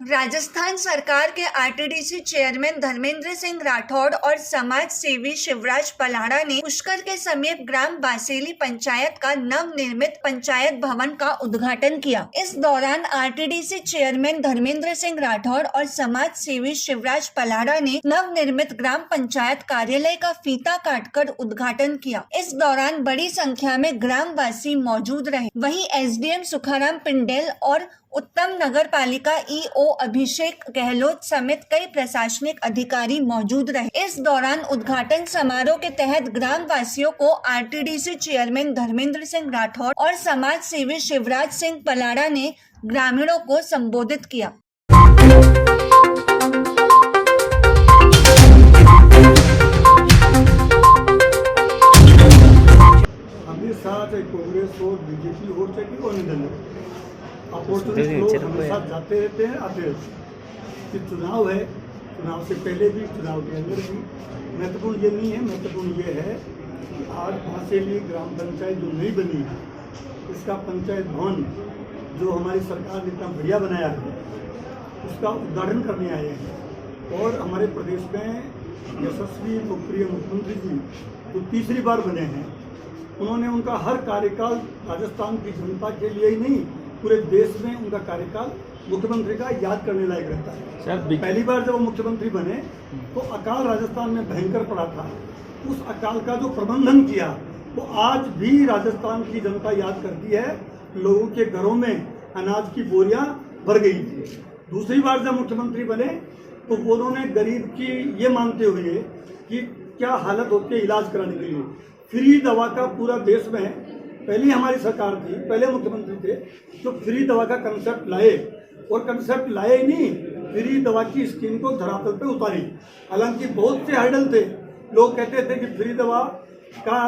राजस्थान सरकार के RTDC chairman Dharmendra Singh Rathore और समाज सेवी शिवराज पलाड़ा ने पुष्कर के समीप ग्राम बासेली पंचायत का नव निर्मित पंचायत भवन का उद्घाटन किया। इस दौरान आरटीडीसी चेयरमैन धर्मेंद्र सिंह राठौड़ और समाज सेवी शिवराज पलाड़ा ने नव निर्मित ग्राम पंचायत कार्यालय का फीता काटकर उद्घाटन किया। इस दौरान बड़ी संख्या में ग्रामवासी मौजूद रहे। वहीं एसडीएम सुखाराम पिंडेल और उत्तम नगर पालिका ईओ अभिषेक गहलोत समेत कई प्रशासनिक अधिकारी मौजूद रहे। इस दौरान उद्घाटन समारोह के तहत ग्राम वासियों को आरटीडीसी चेयरमैन धर्मेंद्र सिंह राठौड़ और समाज सेवी शिवराज सिंह पलाड़ा ने ग्रामीणों को संबोधित किया। हमें साथ कांग्रेस हो, बीजेपी हो, चाहे कोई दल हो, अपॉर्चुनिस्ट लोग हमारे साथ जाते रहते हैं, आते रहते हैं। कि चुनाव है, चुनाव से पहले भी, चुनाव के अंदर भी। महत्वपूर्ण ये नहीं है, महत्वपूर्ण ये है कि आज बासेली ग्राम पंचायत जो नई बनी है, इसका पंचायत भवन जो हमारी सरकार ने इतना बढ़िया बनाया है, उसका उद्घाटन करने आए हैं। और हमारे प्रदेश में यशस्वी लोकप्रिय मुख्यमंत्री जी जो तीसरी बार बने हैं, उन्होंने उनका हर कार्यकाल राजस्थान की जनता के लिए ही नहीं, पूरे देश में उनका कार्यकाल मुख्यमंत्री का याद करने लायक रहता है। पहली बार जब वो मुख्यमंत्री बने तो अकाल राजस्थान में भयंकर पड़ा था। उस अकाल का जो प्रबंधन किया वो आज भी राजस्थान की जनता याद करती है। लोगों के घरों में अनाज की बोरियां भर गई थी। दूसरी बार जब मुख्यमंत्री बने तो उन्होंने गरीब की ये मानते हुए कि क्या हालत होती है इलाज कराने के लिए, फ्री दवा का पूरा देश में पहली हमारी सरकार थी, पहले मुख्यमंत्री थे जो फ्री दवा का कंसेप्ट लाए। और कंसेप्ट लाए ही नहीं, फ्री दवा की स्कीम को धरातल पे उतारी। हालांकि बहुत से हर्डल थे, लोग कहते थे कि फ्री दवा का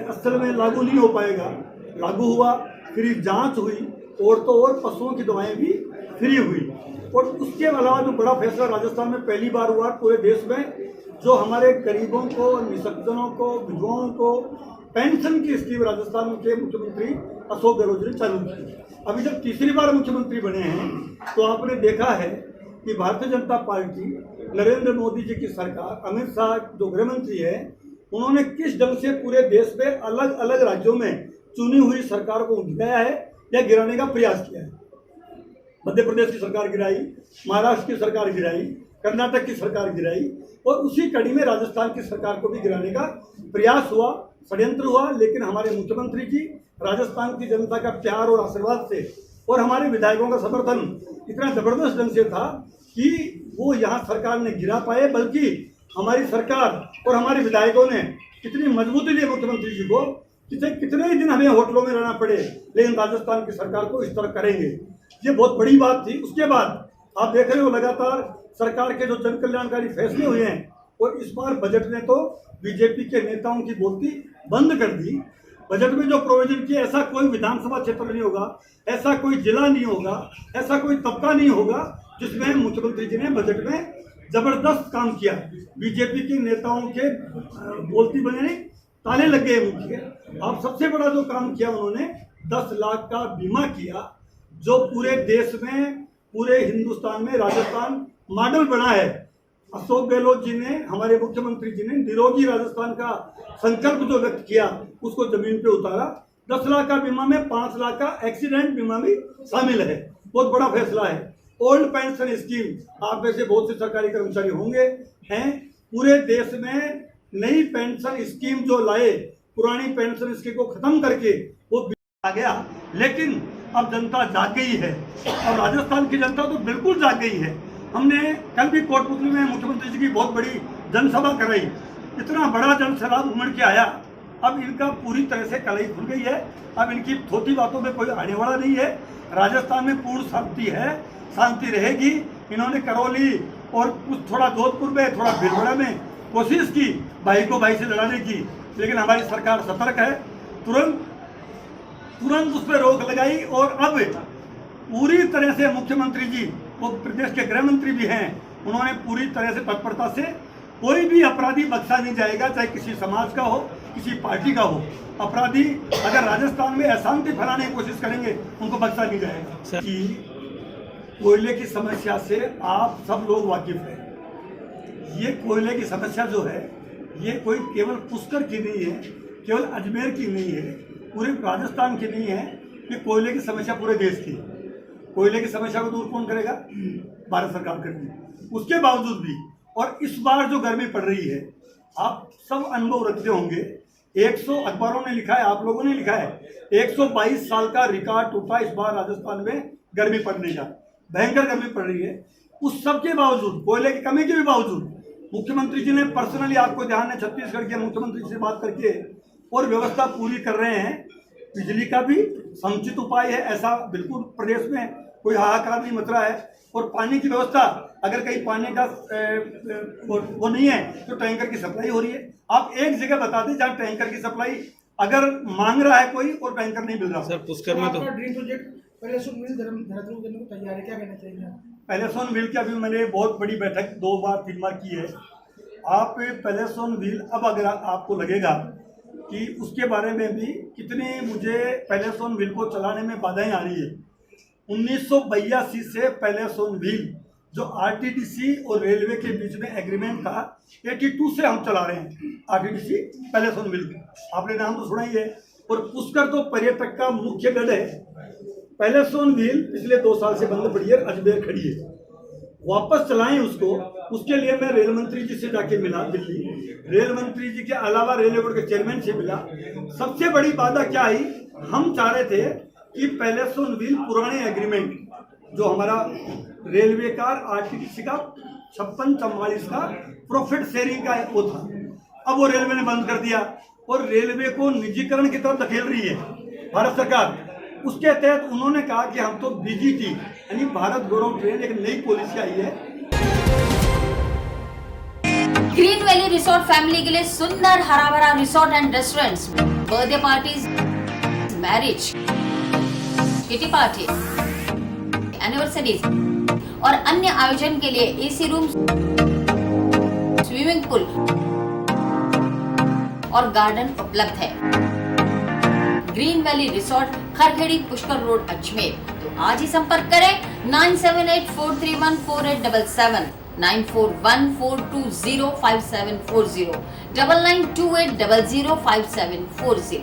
असल में लागू नहीं हो पाएगा। लागू हुआ, फ्री जांच हुई, औरतों और पशुओं की दवाएं भी फ्री हुई। और उसके अलावा जो बड़ा फैसला राजस्थान में पहली बार हुआ पूरे देश में, जो हमारे गरीबों को, निःशक्तजनों को, विधवाओं को पेंशन की स्कीम राजस्थान के मुख्यमंत्री अशोक गहलोत ने चालू की। अभी जब तीसरी बार मुख्यमंत्री बने हैं तो आपने देखा है कि भारतीय जनता पार्टी, नरेंद्र मोदी जी की सरकार, अमित शाह जो गृह मंत्री है, उन्होंने किस ढंग से पूरे देश में अलग अलग राज्यों में चुनी हुई सरकार को गिराया है या गिराने का प्रयास किया है। मध्य प्रदेश की सरकार गिराई, महाराष्ट्र की सरकार गिराई, कर्नाटक की सरकार गिराई, और उसी कड़ी में राजस्थान की सरकार को भी गिराने का प्रयास हुआ, षड्यंत्र हुआ। लेकिन हमारे मुख्यमंत्री जी, राजस्थान की जनता का प्यार और आशीर्वाद से और हमारे विधायकों का समर्थन इतना जबरदस्त ढंग से था कि वो यहाँ सरकार ने गिरा पाए। बल्कि हमारी सरकार और हमारे विधायकों ने इतनी मजबूती दी मुख्यमंत्री जी को, कितने ही दिन हमें होटलों में रहना पड़े, लेकिन राजस्थान की सरकार को इस तरह करेंगे, ये बहुत बड़ी बात थी। उसके बाद आप देख रहे हो लगातार सरकार के जो जन कल्याणकारी फैसले हुए हैं। और इस बार बजट ने तो बीजेपी के नेताओं की बोलती बंद कर दी। बजट में जो प्रोविजन किए, ऐसा कोई विधानसभा क्षेत्र नहीं होगा, ऐसा कोई जिला नहीं होगा, ऐसा कोई तबका नहीं होगा जिसमें मुख्यमंत्री जी ने बजट में जबरदस्त काम किया। बीजेपी के नेताओं के बोलती बने नहीं, ताले लग गए मुंह के। अब सबसे बड़ा जो काम किया उन्होंने, 10 लाख का बीमा किया, जो पूरे देश में, पूरे हिंदुस्तान में राजस्थान मॉडल बना है। अशोक गहलोत जी ने, हमारे मुख्यमंत्री जी ने निरोगी राजस्थान का संकल्प जो व्यक्त किया, उसको जमीन पे उतारा। 10 लाख का बीमा में 5 लाख का एक्सीडेंट बीमा भी शामिल है। बहुत बड़ा फैसला है। ओल्ड पेंशन स्कीम, आप में से बहुत से सरकारी कर्मचारी होंगे, हैं, पूरे देश में नई पेंशन स्कीम जो लाए, पुरानी पेंशन स्कीम को खत्म करके वो आ गया। लेकिन अब जनता जाग गई है, और राजस्थान की जनता तो बिल्कुल जाग गई है। हमने कल भी कोटपुतली में मुख्यमंत्री जी की बहुत बड़ी जनसभा कराई, इतना बड़ा जनसैलाब उमड़ के आया। अब इनका पूरी तरह से कलाई खुल गई है। अब इनकी थोटी बातों में कोई आने वाला नहीं है। राजस्थान में पूर्ण शांति है, शांति रहेगी। इन्होंने करौली और कुछ थोड़ा जोधपुर में, थोड़ा भीलवाड़ा में कोशिश की भाई को भाई से लड़ाने की, लेकिन हमारी सरकार सतर्क है, तुरंत उस पर रोक लगाई। और अब पूरी तरह से मुख्यमंत्री जी, वो प्रदेश के गृह मंत्री भी हैं, उन्होंने पूरी तरह से तत्परता से, कोई भी अपराधी बख्शा नहीं जाएगा, चाहे किसी समाज का हो, किसी पार्टी का हो। अपराधी अगर राजस्थान में अशांति फैलाने की कोशिश करेंगे, उनको बख्शा नहीं जाएगा। कि कोयले की समस्या से आप सब लोग वाकिफ हैं। ये कोयले की समस्या जो है ये कोई केवल पुष्कर की नहीं है, केवल अजमेर की नहीं है, पूरे राजस्थान की नहीं है। ये कोयले की समस्या पूरे देश की है। कोयले की समस्या को दूर कौन करेगा? भारत सरकार करेगी। उसके बावजूद भी, और इस बार जो गर्मी पड़ रही है, आप सब अनुभव रखते होंगे, 100 अखबारों ने लिखा है, आप लोगों ने लिखा है, 122 साल का रिकॉर्ड टूटा इस बार राजस्थान में गर्मी पड़ने का। भयंकर गर्मी पड़ रही है। उस सब के बावजूद, कोयले की कमी के भी बावजूद, मुख्यमंत्री जी ने पर्सनली, आपको ध्यान है, छत्तीसगढ़ के मुख्यमंत्री से बात करके और व्यवस्था पूरी कर रहे हैं। बिजली का भी समुचित उपाय है, ऐसा बिल्कुल प्रदेश में कोई हाहाकार नहीं मच रहा है। और पानी की व्यवस्था, अगर कहीं पानी का वो नहीं है तो टैंकर की सप्लाई हो रही है। आप एक जगह बता दें जहाँ टैंकर की सप्लाई अगर मांग रहा है कोई और टैंकर नहीं मिल रहा। सर पुष्कर में तो ड्रीम प्रोजेक्ट पैलेसोन मिल देहरादून करने को तैयार है, क्या कहना चाहिए आप? पैलेसोन व्हील की अभी मैंने बहुत बड़ी बैठक 2 बार 3 बार की है। आप पैलेसोन व्हील, अब अगर आपको लगेगा कि उसके बारे में भी कितनी मुझे पैलेसोन व्हील को चलाने में बाधाएं आ रही है। 1982 से पैलेसोन व्हील जो आरटीडीसी और रेलवे के बीच में एग्रीमेंट था, 82 से हम चला रहे हैं आरटीडीसी पैलेसोन व्हील। आपने नाम तो सुना ही है। और पुष्कर तो पर्यटक का मुख्य गढ़ है। पैलेसोन व्हील पिछले 2 साल से बंद पड़ी है, अजमेर खड़ी है। वापस चलाएं उसको। उसके लिए मैं रेल मंत्री जी से जाके मिला दिल्ली, रेल मंत्री जी के अलावा रेलवे बोर्ड के चेयरमैन से मिला। सबसे बड़ी बाधा क्या आई, हम चाह रहे थे कि पैलेसोन व्हील पुराने एग्रीमेंट जो हमारा रेलवे का आरटीसी का 56-44 का प्रॉफिट शेयरिंग का वो था, अब वो रेलवे ने बंद कर दिया और रेलवे को निजीकरण की तरफ धकेल रही है भारत सरकार। उसके तहत उन्होंने कहा कि हम तो बीजीटी यानी भारत गौरव ट्रेन, एक नई पॉलिसी आई है। ग्रीन वैली रिसोर्ट फैमिली के लिए सुंदर हरा भरा resort and restaurants, birthday parties, marriage, kitty party, anniversaries और अन्य आयोजन के लिए एसी रूम, स्विमिंग पूल और गार्डन उपलब्ध है। Green valley resort, Kharkhedi, Pushkar road, Ajmer. तो आज ही संपर्क करें 9784314877, 9414205740, 9928005740।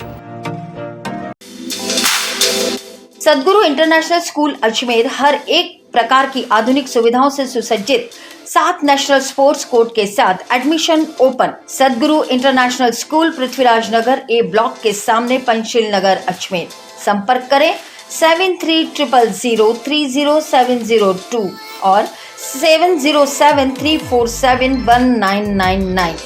सद्गुरु इंटरनेशनल स्कूल अजमेर हर एक प्रकार की आधुनिक सुविधाओं से सुसज्जित 7 नेशनल स्पोर्ट्स कोर्ट के साथ एडमिशन ओपन। सद्गुरु इंटरनेशनल स्कूल, पृथ्वीराज नगर, ए ब्लॉक के सामने, पंचशील नगर, अजमेर। संपर्क करें 7300030702 और 7073471999।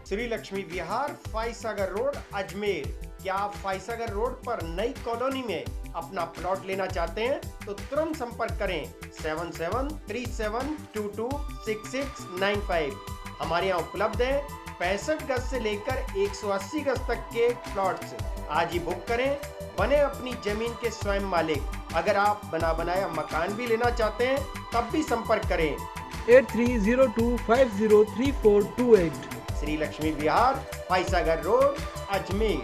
श्री लक्ष्मी विहार, फाइसागर रोड, अजमेर। क्या आप फाइसागर रोड पर नई कॉलोनी में अपना प्लॉट लेना चाहते हैं तो तुरंत संपर्क करें 7737226695। हमारे यहाँ उपलब्ध है 65 गज से लेकर 180 गज तक के प्लॉट्स। आज ही बुक करें, बने अपनी जमीन के स्वयं मालिक। अगर आप बना बनाया मकान भी लेना चाहते हैं तब भी संपर्क करें 8302503428। श्री लक्ष्मी विहार, फाइसागर रोड, अजमेर।